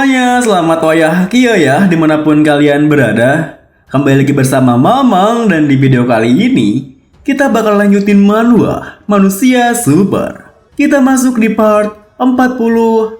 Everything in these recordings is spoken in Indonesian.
semuanya, selamat wayahkia ya dimanapun kalian berada. Kembali lagi bersama Mamang dan di video kali ini kita bakal lanjutin manhwa Manusia Super. Kita masuk di part 45.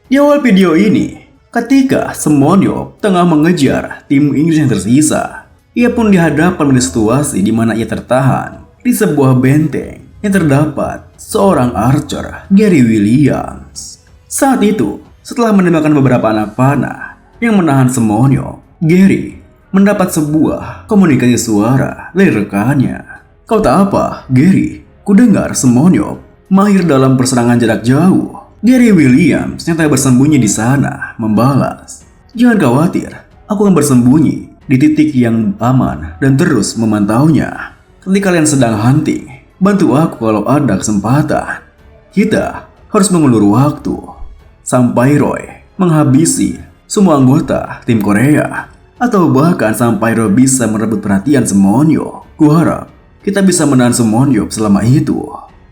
Di awal video ini, ketika Semonyeok tengah mengejar tim Inggris yang tersisa, ia pun dihadapkan pada situasi di mana ia tertahan di sebuah benteng yang terdapat seorang archer, Gary Williams. Saat itu, setelah menembakkan beberapa anak panah yang menahan Semonyeok, Gary mendapat sebuah komunikasi suara dari rekannya. Kau tak apa, Gary? Kudengar Semonyeok mahir dalam perserangan jarak jauh. Gary Williams yang telah bersembunyi di sana membalas, jangan khawatir, aku akan bersembunyi di titik yang aman dan terus memantaunya. Ketika kalian sedang hunting, bantu aku kalau ada kesempatan. Kita harus mengulur waktu sampai Roy menghabisi semua anggota tim Korea, atau bahkan sampai Roy bisa merebut perhatian Semonyeok. Kuharap kita bisa menahan Semonyeok selama itu.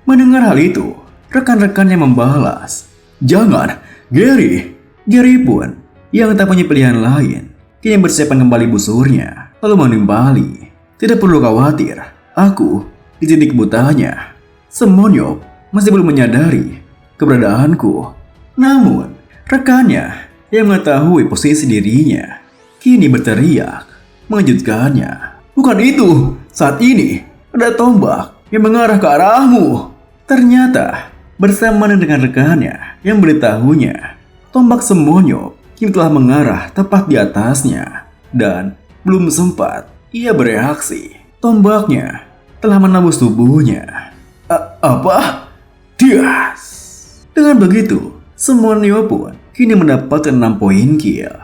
Mendengar hal itu, rekan-rekannya membalas, jangan, Gary. Gary pun yang tak punya pilihan lain kini bersiapkan kembali busurnya lalu menimpali. Tidak perlu khawatir, aku di titik butanya. Semonyeok masih belum menyadari keberadaanku. Namun, rekannya yang mengetahui posisi dirinya kini berteriak, mengejutkannya. Bukan itu, saat ini ada tombak yang mengarah ke arahmu. Ternyata, bersamaan dengan rekannya yang beritahunya, tombak Semonyeok kini telah mengarah tepat di atasnya. Dan belum sempat ia bereaksi, tombaknya telah menembus tubuhnya. Apa? Dias! Dengan begitu, Semonyeok pun kini mendapatkan 6 poin kill.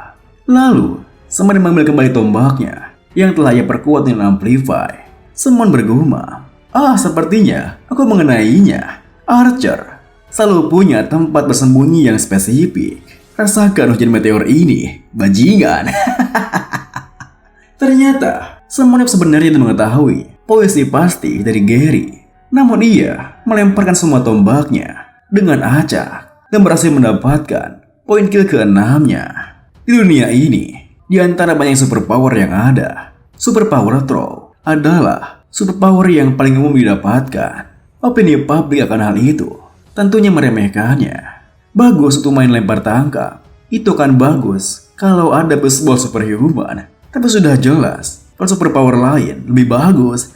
Lalu, sembari mengambil kembali tombaknya yang telah ia perkuat dengan amplify, Semon bergumam, sepertinya aku mengenainya. Archer selalu punya tempat bersembunyi yang spesifik. Rasakan hujan meteor ini, bajingan. Ternyata, Semonyeok sebenarnya tidak mengetahui posisi pasti dari Gary. Namun ia melemparkan semua tombaknya dengan acak dan berhasil mendapatkan poin kill ke-6-nya. Di dunia ini, di antara banyak superpower yang ada, superpower throw adalah superpower yang paling umum didapatkan. Opini publik akan hal itu tentunya meremehkannya. Bagus untuk main lempar tangkap, itu kan bagus kalau ada baseball superhuman. Tapi sudah jelas, kalau superpower lain lebih bagus.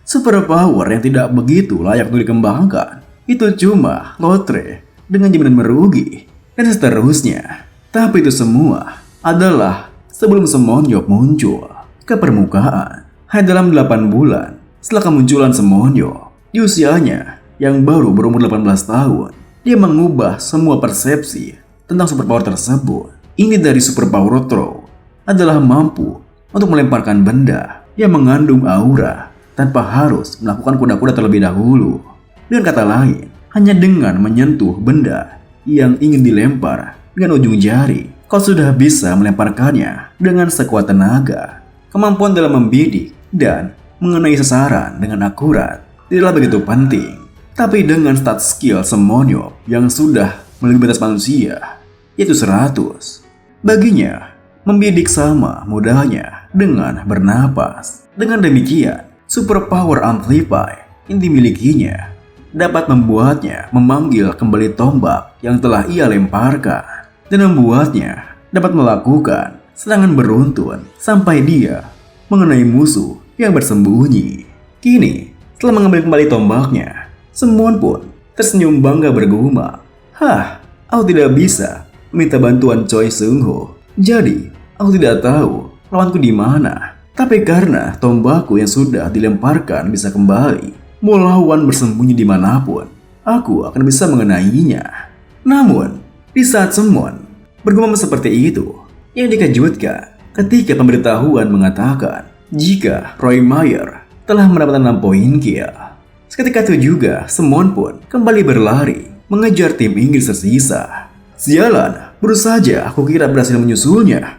Superpower yang tidak begitu layak untuk dikembangkan itu cuma lotre dengan jaminan merugi dan seterusnya. Tapi itu semua adalah sebelum Semonyeok muncul ke permukaan. Hanya dalam 8 bulan setelah kemunculan Semonyeok di usianya yang baru berumur 18 tahun, dia mengubah semua persepsi tentang superpower tersebut. Ini dari superpower throw adalah mampu untuk melemparkan benda yang mengandung aura tanpa harus melakukan kuda-kuda terlebih dahulu. Dengan kata lain, hanya dengan menyentuh benda yang ingin dilempar dengan ujung jari, kau sudah bisa melemparkannya dengan sekuat tenaga. Kemampuan dalam membidik dan mengenai sasaran dengan akurat tidaklah begitu penting. Tapi dengan stat skill Semonyeok yang sudah melebihi batas manusia, yaitu 100, baginya membidik sama mudahnya dengan bernapas. Dengan demikian, superpower amplify yang dimilikinya dapat membuatnya memanggil kembali tombak yang telah ia lemparkan dan membuatnya dapat melakukan serangan beruntun sampai dia mengenai musuh yang bersembunyi. Kini, setelah mengambil kembali tombaknya, Semon pun tersenyum bangga bergumam, aku tidak bisa meminta bantuan Choi Seung-ho. Jadi, aku tidak tahu lawanku di mana. Tapi karena tombakku yang sudah dilemparkan bisa kembali, mau lawan bersembunyi dimanapun, aku akan bisa mengenainya. Namun, di saat Semon bergumam seperti itu, yang dikejutkan ketika pemberitahuan mengatakan jika Roy Mayer telah mendapatkan 6 poin kill. Seketika itu juga, Semon pun kembali berlari mengejar tim Inggris tersisa. Sialan, baru saja aku kira berhasil menyusulnya.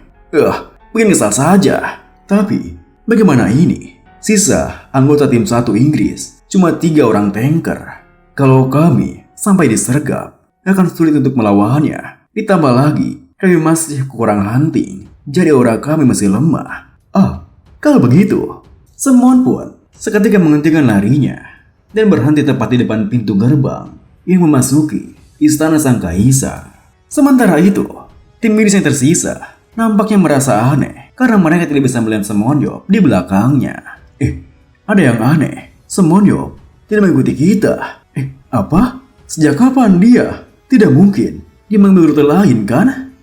Mungkin kesal saja. Tapi, bagaimana ini? Sisa anggota tim 1 Inggris cuma 3 orang tanker. Kalau kami sampai disergap, akan sulit untuk melawannya. Ditambah lagi, kami masih kekurangan hunting, jadi aura kami masih lemah. Kalau begitu, Semon pun seketika menghentikan larinya dan berhenti tepat di depan pintu gerbang yang memasuki istana sang kaisar. Sementara itu, tim medis yang tersisa nampaknya merasa aneh karena mereka tidak bisa melihat Semonyo di belakangnya. Ada yang aneh. Semonyo tidak mengikuti kita. Apa? Sejak kapan dia? Tidak mungkin. Dia mengambil rute lain kan?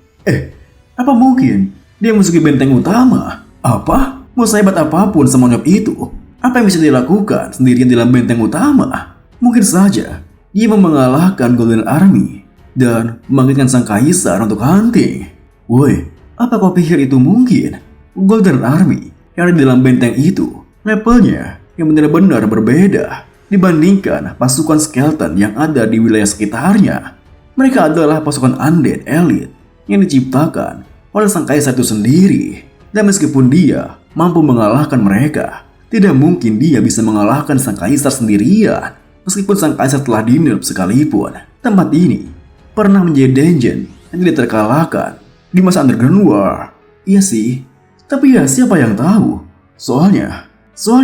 Apa mungkin dia memasuki benteng utama? Apa? Mau sehebat apapun Semonyo itu, apa yang bisa dilakukan sendirian dalam benteng utama? Mungkin saja dia mau mengalahkan Golden Army dan membangkitkan sang kaisar untuk hunting. Woi, apa kau pikir itu mungkin? Golden Army yang ada di dalam benteng itu levelnya yang benar-benar berbeda dibandingkan pasukan skeleton yang ada di wilayah sekitarnya. Mereka adalah pasukan undead elite yang diciptakan oleh sang kaisar itu sendiri. Dan meskipun dia mampu mengalahkan mereka, tidak mungkin dia bisa mengalahkan sang kaisar sendirian. Meskipun sang kaisar telah di-nerf sekalipun, tempat ini pernah menjadi dungeon yang tidak terkalahkan di masa Underground War. Iya sih, tapi ya siapa yang tahu? Soalnya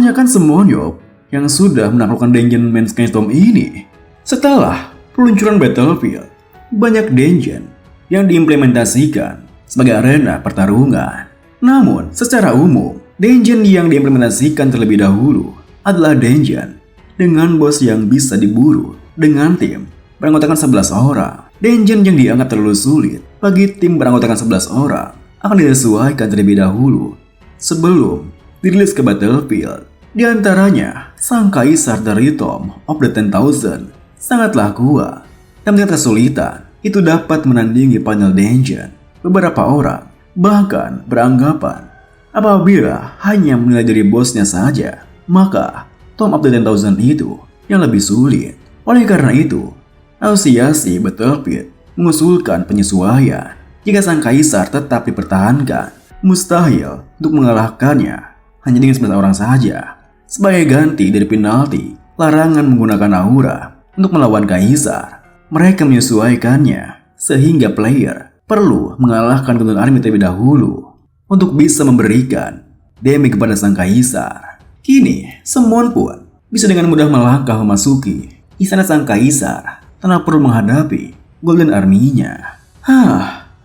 kan Semonyo yang sudah menaklukkan dungeon Men's Kingdom ini. Setelah peluncuran Battlefield, banyak dungeon yang diimplementasikan sebagai arena pertarungan. Namun, secara umum, dungeon yang diimplementasikan terlebih dahulu adalah dungeon dengan bos yang bisa diburu dengan tim beranggotakan 11 orang. Dungeon yang dianggap terlalu sulit bagi tim beranggotakan 11 orang akan disesuaikan terlebih dahulu sebelum dirilis ke Battlefield. Di antaranya, sang kaisar dari Tomb of the 10,000 sangatlah kuat dan dengan kesulitan itu dapat menandingi panel dungeon. Beberapa orang bahkan beranggapan apabila hanya menilai dari bosnya saja, maka Tomb of the 10,000 itu yang lebih sulit. Oleh karena itu, asosiasi Battlefield mengusulkan penyesuaian. Jika sang kaisar tetap dipertahankan, mustahil untuk mengalahkannya hanya dengan 11 orang saja. Sebagai ganti dari penalti larangan menggunakan aura untuk melawan kaisar, mereka menyesuaikannya sehingga player perlu mengalahkan Golden Army terlebih dahulu untuk bisa memberikan damage kepada sang kaisar. Kini, Semon pun bisa dengan mudah melangkah memasuki istana sang kaisar tanpa perlu menghadapi Golden Army-nya.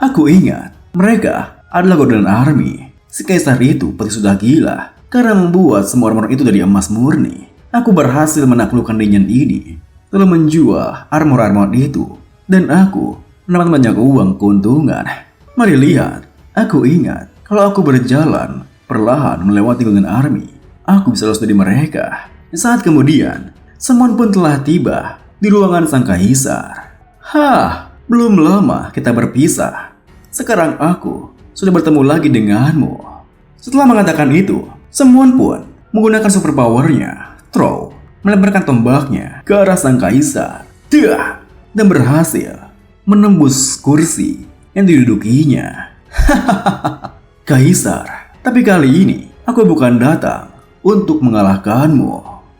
Aku ingat mereka adalah Golden Army. Si kaisar itu pasti sudah gila karena membuat semua armor itu dari emas murni. Aku berhasil menaklukkan dungeon ini lalu menjual armor-armor itu dan aku mendapat banyak uang keuntungan. Mari lihat, aku ingat kalau aku berjalan perlahan melewati Golden Army, aku bisa lolos dari mereka. Saat kemudian, Semon pun telah tiba di ruangan sang kaisar. Belum lama kita berpisah. Sekarang aku sudah bertemu lagi denganmu. Setelah mengatakan itu, Semon pun menggunakan superpowernya, Throw, melemparkan tombaknya ke arah sang kaisar. Dan berhasil menembus kursi yang didudukinya. Kaisar, tapi kali ini aku bukan datang untuk mengalahkanmu.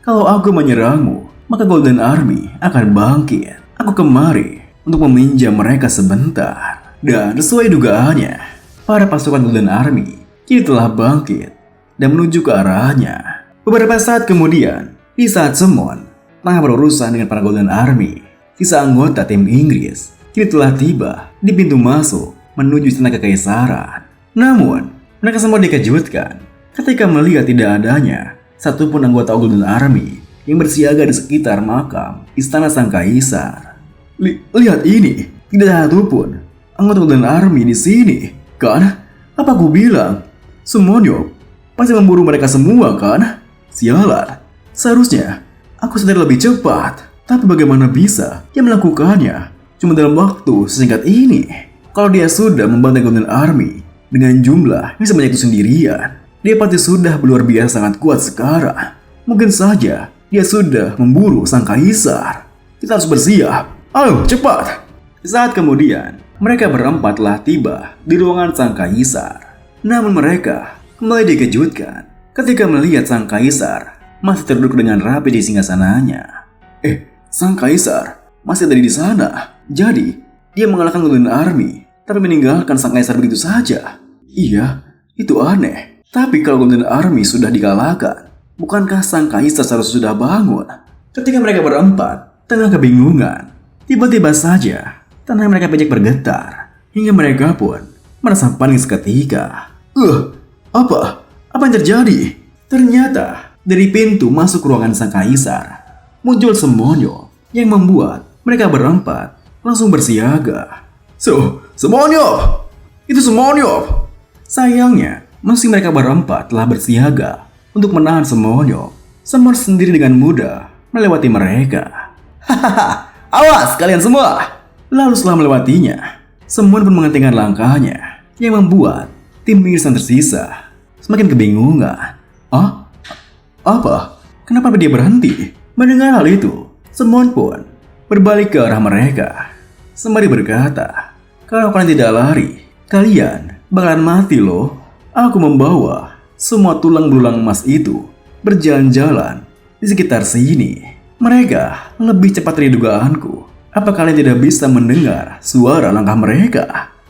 Kalau aku menyerangmu, maka Golden Army akan bangkit. Aku kemari untuk meminjam mereka sebentar. Dan sesuai dugaannya, para pasukan Golden Army kini telah bangkit dan menuju ke arahnya. Beberapa saat kemudian, di saat Semon tengah berurusan dengan para Golden Army, sisa anggota tim Inggris kini telah tiba di pintu masuk menuju istana kekaisaran. Namun, mereka semua dikejutkan ketika melihat tidak adanya satupun anggota Golden Army yang bersiaga di sekitar makam istana sang kaisar. Lihat ini, tidak satupun anggota Golden Army di sini, kan? Apa aku bilang? Semonyo pasti memburu mereka semua, kan? Sialan, seharusnya aku sadar lebih cepat. Tapi bagaimana bisa dia melakukannya cuma dalam waktu sesingkat ini? Kalau dia sudah membantai Golden Army dengan jumlah yang sebanyak itu sendirian, dia pasti sudah luar biasa sangat kuat sekarang. Mungkin saja dia sudah memburu sang kaisar. Kita harus bersiap. Ayo, cepat! Saat kemudian, mereka berempat telah tiba di ruangan sang kaisar. Namun mereka kembali dikejutkan ketika melihat sang kaisar masih terduduk dengan rapi di singgasananya. Sang kaisar masih ada di sana. Jadi, Dia mengalahkan Golden Army, tapi meninggalkan sang kaisar begitu saja. Iya, itu aneh. Tapi kalau Golden Army sudah dikalahkan, bukankah sang kaisar seharusnya sudah bangun? Ketika mereka berempat tengah kebingungan, tiba-tiba saja tanah mereka becek bergetar, hingga mereka pun merasa panik seketika. Apa? Apa yang terjadi? Ternyata dari pintu masuk ruangan sang kaisar muncul Semonyo yang membuat mereka berempat langsung bersiaga. Semonyo! Itu Semonyo! Sayangnya, meski mereka berempat telah bersiaga untuk menahan Semonyo, Semon sendiri dengan mudah melewati mereka. Hahaha, awas kalian semua! Lalu setelah melewatinya, Semon pun menghentikan langkahnya yang membuat tim Inggris yang tersisa semakin kebingungan. Apa? Kenapa dia berhenti? Mendengar hal itu, Semon pun berbalik ke arah mereka sembari berkata, "Kalau kalian tidak lari, kalian bakalan mati loh. Aku membawa semua tulang belulang emas itu berjalan-jalan di sekitar sini. Mereka lebih cepat dari dugaanku. Apa kalian tidak bisa mendengar suara langkah mereka?"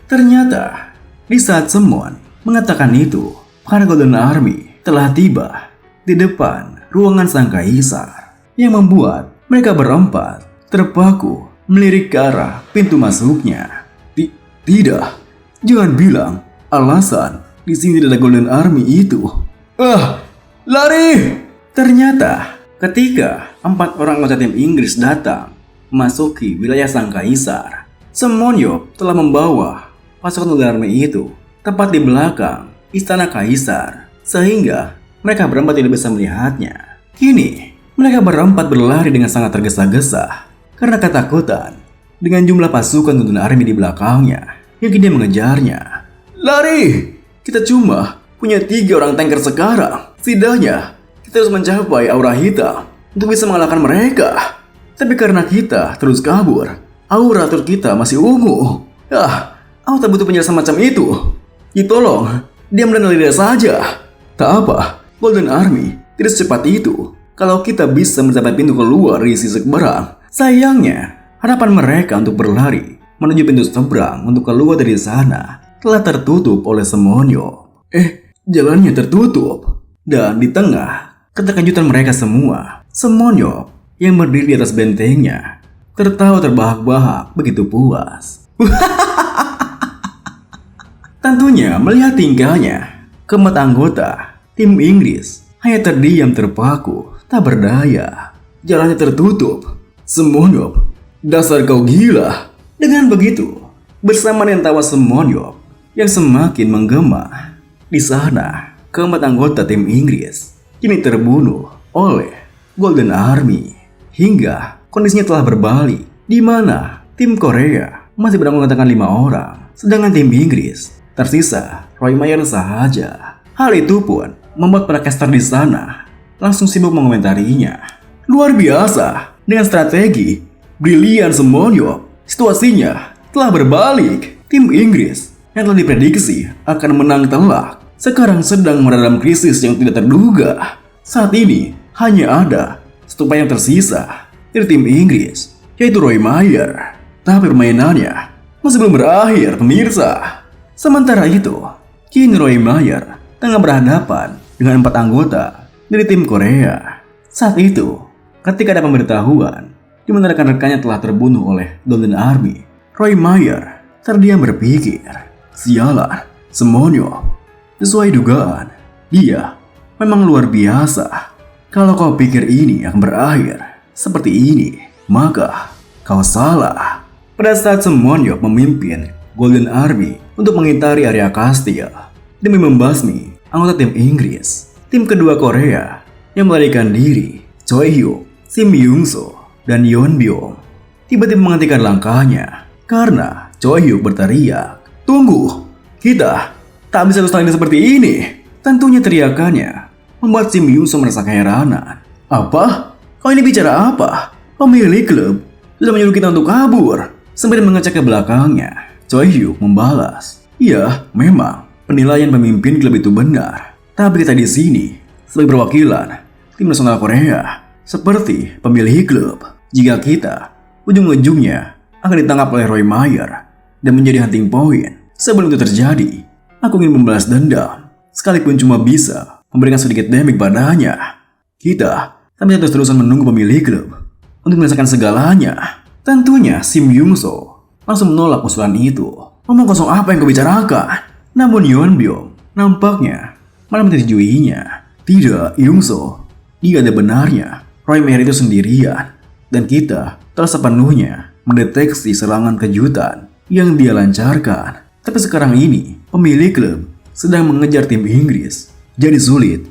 Ternyata, di saat Semon mengatakan itu, para Golden Army telah tiba di depan ruangan sang kaisar, yang membuat mereka berempat terpaku melirik ke arah pintu masuknya. Tidak, jangan bilang alasan di sini tidak ada Golden Army itu. Lari! Ternyata ketika 4 orang anggota tim Inggris datang memasuki wilayah sang kaisar, Semonyo telah membawa pasukan Golden Army itu tepat di belakang istana kaisar, sehingga mereka berempat tidak bisa melihatnya. Kini mereka berempat berlari dengan sangat tergesa-gesa karena ketakutan dengan jumlah pasukan Golden Army di belakangnya yang kini mengejarnya. Lari! Kita cuma punya 3 orang tanker sekarang. Setidaknya kita harus mencapai aura hitam untuk bisa mengalahkan mereka. Tapi karena kita terus kabur, aura tur kita masih ungu. Aku tak butuh penjelasan macam itu. Ya tolong, diam dan lari saja. Tak apa, Golden Army tidak secepat itu. Kalau kita bisa mencapai pintu keluar dari sisi seberang. Sayangnya, harapan mereka untuk berlari menuju pintu seberang untuk keluar dari sana telah tertutup oleh Semonyo. Jalannya tertutup. Dan di tengah keterkejutan mereka semua, Semonyo yang berdiri di atas bentengnya tertawa terbahak-bahak begitu puas. Tentunya melihat tingkahnya, keempat anggota tim Inggris hanya terdiam terpaku, tak berdaya. Jalannya tertutup. Semonyo, dasar kau gila. Dengan begitu, bersama dengan tawa Semonyo yang semakin menggema, di sana keempat anggota tim Inggris kini terbunuh oleh Golden Army, hingga kondisinya telah berbalik, di mana tim Korea masih beranggotakan 5 orang, sedangkan tim Inggris tersisa Roy Mayer sahaja. Hal itu pun membuat para caster di sana langsung sibuk mengomentarinya. Luar biasa, dengan strategi brilian Semonyo, situasinya telah berbalik. Tim Inggris yang telah diprediksi akan menang telak sekarang sedang meredam krisis yang tidak terduga. Saat ini hanya ada 1 pemain yang tersisa dari tim Inggris, yaitu Roy Mayer. Tapi permainannya masih belum berakhir, pemirsa. Sementara itu, kini Roy Mayer tengah berhadapan dengan 4 anggota dari tim Korea. Saat itu, ketika ada pemberitahuan di mana rekan-rekannya telah terbunuh oleh Golden Army, Roy Mayer terdiam berpikir, sialan, Semonyo. Sesuai dugaan, dia memang luar biasa. Kalau kau pikir ini akan berakhir seperti ini, maka kau salah. Pada saat Semonyo memimpin Golden Army untuk mengitari area kastil demi membasmi anggota tim Inggris, tim kedua Korea yang melarikan diri, Choi Hyuk, Sim Young-soo, dan Yeon Byung tiba-tiba menghentikan langkahnya karena Choi Hyuk berteriak, "Tunggu, kita tak bisa terus lagi seperti ini." Tentunya teriakannya membuat Sim Young-soo merasa keheranan. Apa? Kau ini bicara apa? Pemilik klub sudah menyuruh kita untuk kabur. Sambil mengecek ke belakangnya, Choi Hyuk membalas, "Ya, memang penilaian pemimpin klub itu benar. Tapi kita di sini sebagai perwakilan tim nasional Korea, seperti pemilik klub. Jika kita ujung-ujungnya akan ditangkap oleh Roy Mayer dan menjadi hunting point. Sebelum itu terjadi, aku ingin membalas dendam, sekalipun cuma bisa memberikan sedikit damage padanya. Kita terus-terusan menunggu pemilik klub untuk menyelesaikan segalanya. Tentunya Sim Yungso langsung menolak usulan itu. Ngomong kosong apa yang kau bicarakan? Namun Yeonbyeom nampaknya malah menyetujuinya. Tidak, Yungso, dia ada benarnya. Roy Mayer itu sendirian, dan kita telah sepenuhnya mendeteksi serangan kejutan yang dia lancarkan. Tapi sekarang ini, pemilik klub sedang mengejar tim Inggris. Jadi sulit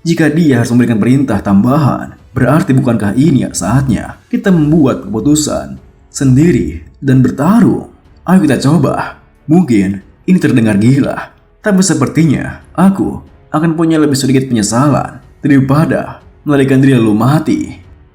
jika dia harus memberikan perintah tambahan. Berarti bukankah ini saatnya kita membuat keputusan sendiri dan bertarung? Ayo kita coba. Mungkin ini terdengar gila, tapi sepertinya aku akan punya lebih sedikit penyesalan daripada melarikan diri lalu mati.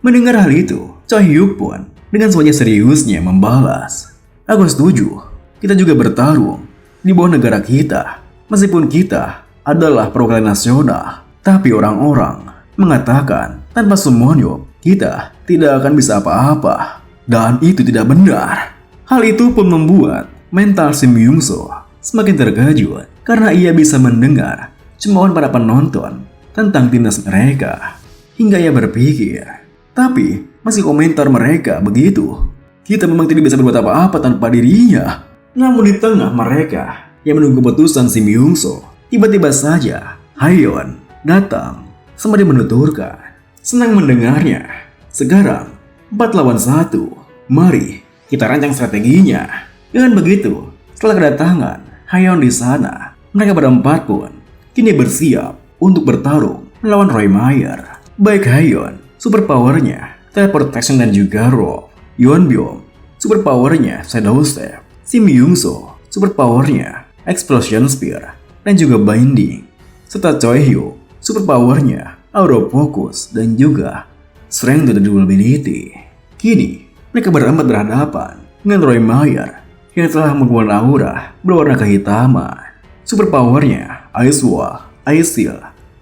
Mendengar hal itu, Choi Hyuk pun dengan wajah seriusnya membalas. Aku setuju. Kita juga bertarung di bawah negara kita. Meskipun kita adalah perwakilan nasional, tapi orang-orang mengatakan tanpa Sumonyo kita tidak akan bisa apa-apa. Dan itu tidak benar. Hal itu pun membuat mental Sim Yungso semakin terkejut karena ia bisa mendengar cemoohan para penonton tentang timnas mereka. Hingga ia berpikir, tapi masih komentar mereka begitu. Kita memang tidak bisa berbuat apa-apa tanpa dirinya. Namun di tengah mereka yang menunggu keputusan Sim Yungso, tiba-tiba saja Haeyeon datang sembari menuturkan, senang mendengarnya. Sekarang 4 lawan 1. Mari kita rancang strateginya. Dengan begitu, setelah kedatangan Haeyeon di sana, mereka berempat pun kini bersiap untuk bertarung melawan Roy Mayer. Baik Haeyeon, super powernya teleportation dan juga rope. Yeonbyeom, super powernya shadow step. Sim Yungso, super powernya explosion spear dan juga binding. Serta Choi Hyuk, super powernya aura focus dan juga strength to durability. Kini mereka berempat berhadapan dengan Roy Mayer yang telah menggunakan aura berwarna kehitaman. Super powernya Ice Wall, Ice Seal,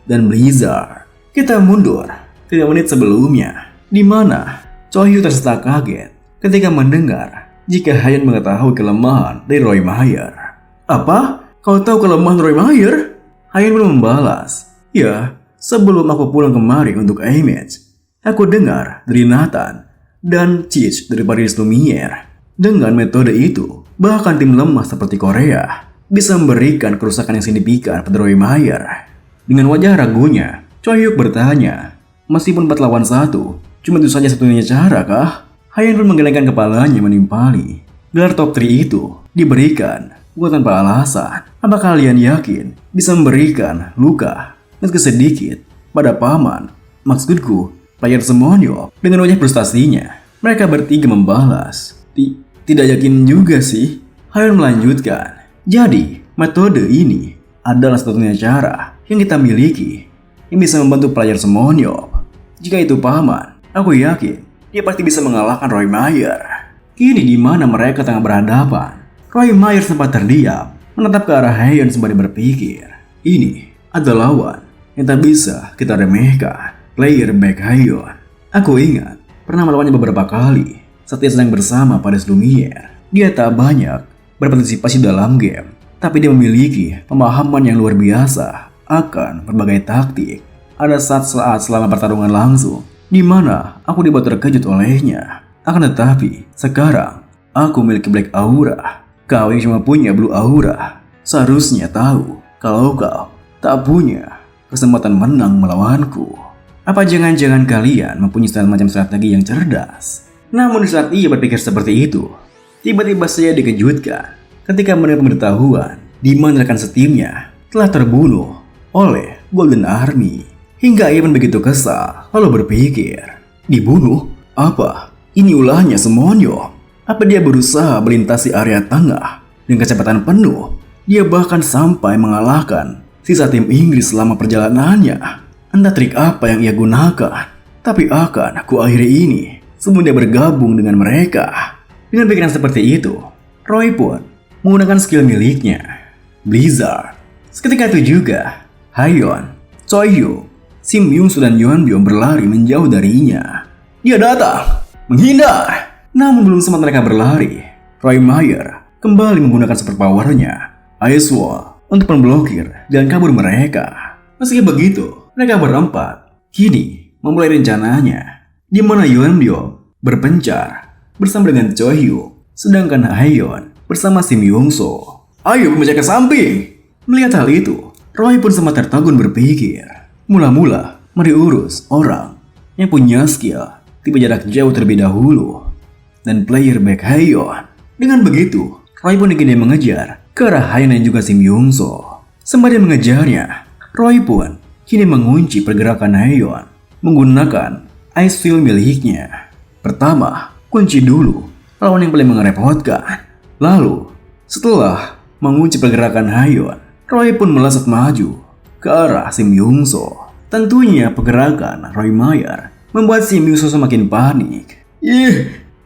dan Blizzard. Kita mundur 3 menit sebelumnya, di mana Choi Hyuk tersetak kaget ketika mendengar jika Haeyeon mengetahui kelemahan dari Roy Mayer. Apa? Kau tahu kelemahan Roy Mayer? Haeyeon belum membalas. Ya, sebelum aku pulang kemari untuk image, aku dengar dari Nathan dan Cheech dari Paris Lumiere. Dengan metode itu, bahkan tim lemah seperti Korea bisa memberikan kerusakan yang signifikan pada Roy Mayer. Dengan wajah ragunya, Choi Hyuk bertanya, meskipun 4 lawan 1, cuma itu saja satunya cara kah? Haeyeon pun menggelengkan kepalanya menimpali. Gelar top 3 itu diberikan bukan tanpa alasan. Apa kalian yakin bisa memberikan luka meski sedikit pada paman? Maksudku, player Sumonyo. Dengan wajah frustasinya, mereka bertiga membalas. Tidak yakin juga sih. Haeyeon melanjutkan. Jadi, metode ini adalah satu-satunya cara yang kita miliki yang bisa membantu player Sumonyo. Jika itu paman, aku yakin dia pasti bisa mengalahkan Roy Mayer. Kini di mana mereka tengah berhadapan, Roy Mayer sempat terdiam, menatap ke arah Haeyeon sembari berpikir. Ini adalah lawan yang tak bisa kita remehkan. Player back Haeyeon. Aku ingat pernah melawannya beberapa kali saat dia sedang bersama Paris Lumiere. Dia tak banyak berpartisipasi dalam game, tapi dia memiliki pemahaman yang luar biasa akan berbagai taktik. Ada saat-saat selama pertarungan langsung di mana aku dibuat terkejut olehnya. Akan tetapi, sekarang aku memiliki Black Aura. Kau yang cuma punya Blue Aura seharusnya tahu kalau kau tak punya kesempatan menang melawanku. Apa jangan-jangan kalian mempunyai semacam strategi yang cerdas? Namun di saat ia berpikir seperti itu, tiba-tiba saya dikejutkan ketika mendengar pemberitahuan di mana rekan setimnya telah terbunuh oleh Golden Army. Hingga ia pun begitu kesal, lalu berpikir, dibunuh? Apa? Ini ulahnya Sumonyo. Apa dia berusaha melintasi area tengah dengan kecepatan penuh? Dia bahkan sampai mengalahkan sisa tim Inggris selama perjalanannya. Entah trik apa yang ia gunakan, tapi akan aku akhiri ini sebelum dia bergabung dengan mereka. Dengan pikiran seperti itu, Roy pun menggunakan skill miliknya, Blizzard. Seketika itu juga, Haeyeon, Choi Hyuk, Sim Yungso dan Yeonbyeom berlari menjauh darinya. Dia datang, menghindar. Namun belum sempat mereka berlari, Roy Mayer kembali menggunakan superpowernya Ice Wall untuk memblokir dan kabur mereka. Meski begitu, mereka berempat kini memulai rencananya, di mana Yeonbyo berpencar bersama dengan Choi Hyuk, sedangkan Haeyeon bersama Sim Young So. Ayo membaca ke samping. Melihat hal itu, Roy pun sempat tertegun berpikir. Mula-mula, mari urus orang yang punya skill tipe jarak jauh terlebih dahulu dan player back Haeyeon. Dengan begitu, Roy pun kini mengejar ke arah Haeyeon dan juga Sim Young So. Sembari mengejarnya, Roy pun kini mengunci pergerakan Haeyeon menggunakan Ice Field miliknya. Pertama, kunci dulu lawan yang paling merepotkan. Lalu, setelah mengunci pergerakan Haeyeon, Roy pun melesat maju ke arah Sim Young So. Tentunya pergerakan Roy Mayer membuat Sim Young So semakin panik.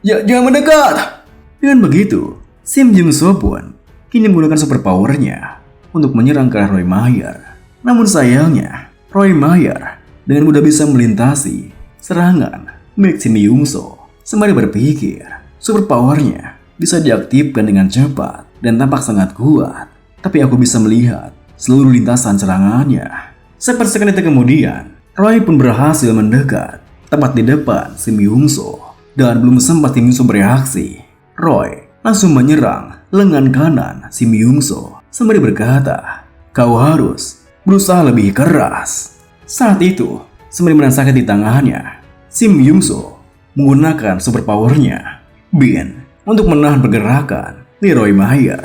Jangan mendekat! Dengan begitu, Sim Young So pun kini menggunakan superpowernya untuk menyerang ke arah Roy Mayer. Namun sayangnya, Roy Mayer dengan mudah bisa melintasi serangan milik Sim Young So. Sembari berpikir, superpowernya bisa diaktifkan dengan cepat dan tampak sangat kuat. Tapi aku bisa melihat seluruh lintasan serangannya. Sepersekian detik kemudian, Roy pun berhasil mendekat tepat di depan Sim Young So. Dan belum sempat Sim Young So bereaksi, Roy langsung menyerang lengan kanan Sim Young So sembari berkata, "Kau harus berusaha lebih keras." Saat itu, sembari menahan sakit di tangannya, Sim Young So menggunakan superpowernya Bin untuk menahan pergerakan di Roy Mayer.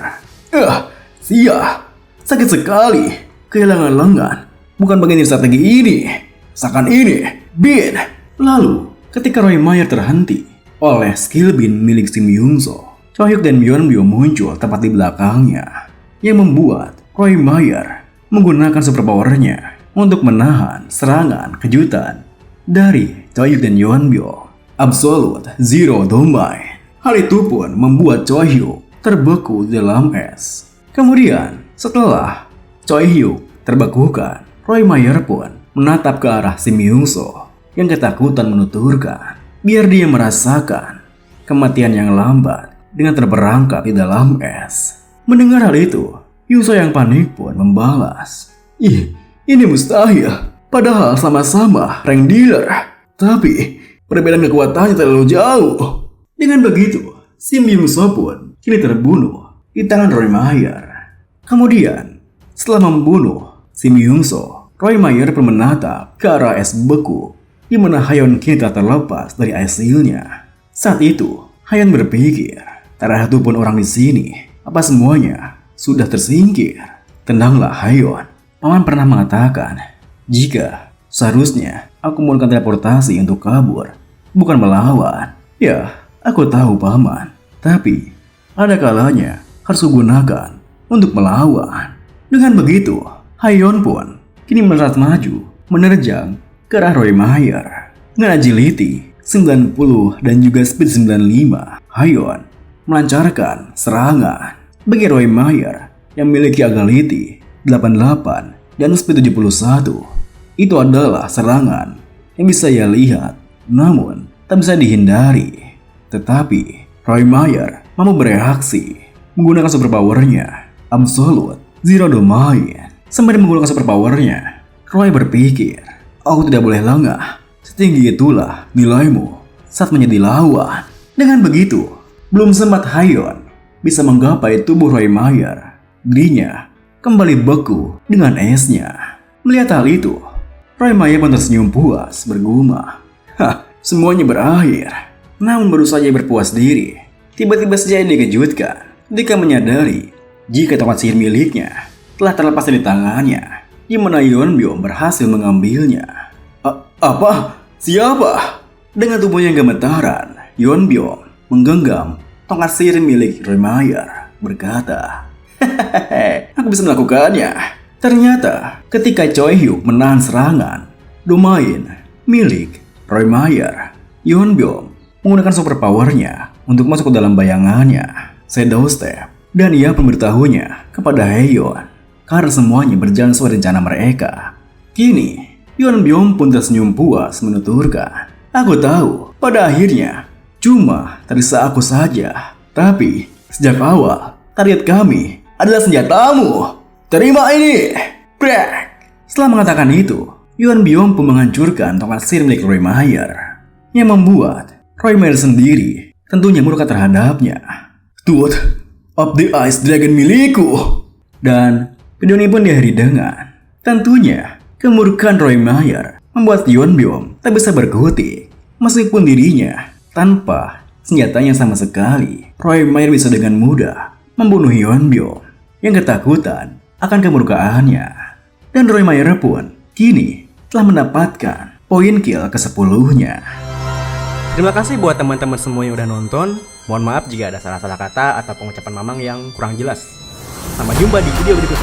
Sakit sekali. Kehilangan lengan bukan bagian dari strategi ini. Rasakan ini, Bin. Lalu, ketika Roy Mayer terhenti oleh skill Bin milik Sim Young So, Choi Hyuk dan Yeonbyo muncul tepat di belakangnya, yang membuat Roy Mayer menggunakan superpowernya untuk menahan serangan kejutan dari Choi Hyuk dan Yeonbyo. Absolute Zero Domain. Hal itu pun membuat Choi Hyuk terbeku di dalam es. Kemudian, setelah Choi Hyuk terbekukan, Roy Mayer pun menatap ke arah Sim Young So yang ketakutan menuturkan biar dia merasakan kematian yang lambat dengan terperangkap di dalam es. Mendengar hal itu, Young So yang panik pun membalas, ini mustahil. Padahal sama-sama rank dealer. Tapi perbedaan kekuatannya terlalu jauh. Dengan begitu, Sim Young So pun kini terbunuh di tangan Roy Mayer. Kemudian, setelah membunuh Sim Young So, Roy Mayer pun menatap ke arah es beku di mana Haeyeon kini telah terlepas dari ice seal-nya. Saat itu, Haeyeon berpikir, tak ada satu pun orang di sini. Apa semuanya sudah tersingkir? Tenanglah Haeyeon. Paman pernah mengatakan, jika seharusnya aku menggunakan teleportasi untuk kabur, bukan melawan. Ya, aku tahu Paman. Tapi, ada kalanya harus kugunakan untuk melawan. Dengan begitu, Haeyeon pun kini melesat maju, menerjang ke arah Roy Mayer. Dengan agility 90 dan juga speed 95, Haeyeon melancarkan serangan bagi Roy Mayer yang memiliki agility 88 dan speed 71. Itu adalah serangan yang bisa ia lihat, namun tak bisa dihindari. Tetapi Roy Mayer mampu bereaksi menggunakan superpowernya Absolute Zero Domain. Sembari menggunakan superpowernya, Roy berpikir, aku tidak boleh lengah. Setinggi itulah nilaimu saat menjadi lawan. Dengan begitu, belum sempat Haeyeon bisa menggapai tubuh Roy Mayer, dirinya kembali beku dengan esnya. Melihat hal itu, Roy Mayer pun tersenyum puas bergumam, semuanya berakhir. Namun baru saja berpuas diri, tiba-tiba saja dikejutkan ketika menyadari jika tongkat sihir miliknya telah terlepas dari tangannya, di mana Yeonbyo berhasil mengambilnya. Apa? Siapa? Dengan tubuhnya yang gemetaran, Yeonbyo menggenggam tongkat sihir milik Roy Mayer, berkata, aku bisa melakukannya. Ternyata ketika Choi Hyuk menahan serangan domain milik Roy Mayer, Yeonbyo menggunakan superpowernya untuk masuk ke dalam bayangannya, Shadow Step, dan ia memberitahunya kepada Haeyeon karena semuanya berjalan sesuai rencana mereka. Kini, Yeonbyo pun tersenyum puas menuturkan, aku tahu pada akhirnya cuma tersisa aku saja, tapi Sejak awal, target kami adalah senjatamu. Terima ini. Brek. Setelah mengatakan itu, Yuan Byung pun menghancurkan tongkat sihir milik Roy Mayer, yang membuat Roy Mayer sendiri tentunya murka terhadapnya. Tooth of the Ice Dragon milikku. Dan video ini pun diakhiri dengan tentunya kemurkaan Roy Mayer membuat Yuan Byung tak bisa berkutik, meskipun dirinya tanpa senjatanya sama sekali. Roy Mayer bisa dengan mudah membunuh Yuan Byung yang ketakutan akan kemurkaannya. Dan Roy Mayer pun kini telah mendapatkan poin kill ke-10-nya. Terima kasih buat teman-teman semua yang udah nonton. Mohon maaf jika ada salah-salah kata atau pengucapan Mamang yang kurang jelas. Sampai jumpa di video berikutnya.